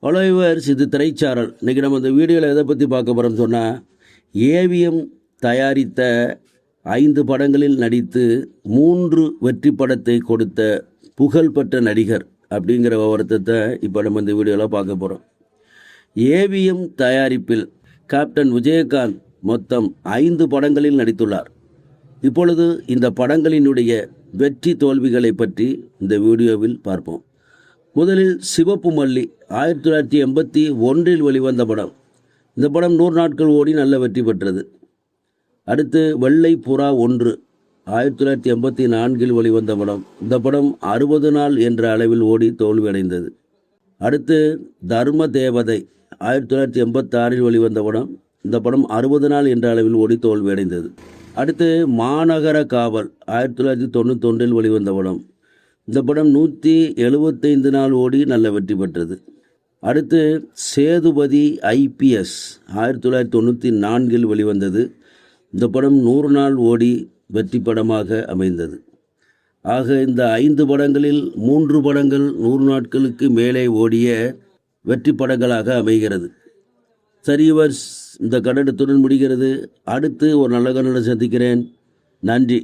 Followers, இது திரைச்சாரல். இன்றைக்கி நம்ம இந்த வீடியோவில் எதை பற்றி பார்க்க போகிறோம்னு சொன்னால், ஏவிஎம் தயாரித்த 5 படங்களில் நடித்து 3 வெற்றி படத்தை கொடுத்த புகழ்பெற்ற நடிகர் அப்படிங்கிற விவரத்தை இப்போ நம்ம இந்த வீடியோவில் பார்க்க போகிறோம். ஏவிஎம் தயாரிப்பில் கேப்டன் விஜயகாந்த் மொத்தம் 5 படங்களில் நடித்துள்ளார். இப்பொழுது இந்த படங்களினுடைய வெற்றி தோல்விகளை பற்றி இந்த வீடியோவில் பார்ப்போம். முதலில் சிவப்பு மல்லி 1981 வெளிவந்த படம். இந்த படம் 100 நாட்கள் ஓடி நல்ல வெற்றி பெற்றது. அடுத்து வெள்ளை புறா 1 1984 வெளிவந்த படம். இந்த படம் 60 நாள் என்ற அளவில் ஓடி தோல்வியடைந்தது. அடுத்து தர்ம தேவதை 1986 வெளிவந்த படம். இந்த படம் 60 நாள் என்ற அளவில் ஓடி தோல்வியடைந்தது. அடுத்து மாநகர காவல் 1991 வெளிவந்த படம். இந்த படம் 175 நாள் ஓடி நல்ல வெற்றி பெற்றது. அடுத்து சேதுபதி IPS 1994 வெளிவந்தது. இந்த படம் 100 நாள் ஓடி வெற்றி படமாக அமைந்தது. ஆக இந்த 5 படங்களில் 3 படங்கள் 100 நாட்களுக்கு மேலே ஓடிய வெற்றி படங்களாக அமைகிறது. சரி வர்ஸ், இந்த கன்னடத்துடன் முடிகிறது. அடுத்து ஒரு நல்ல கன்னடம் சந்திக்கிறேன். நன்றி.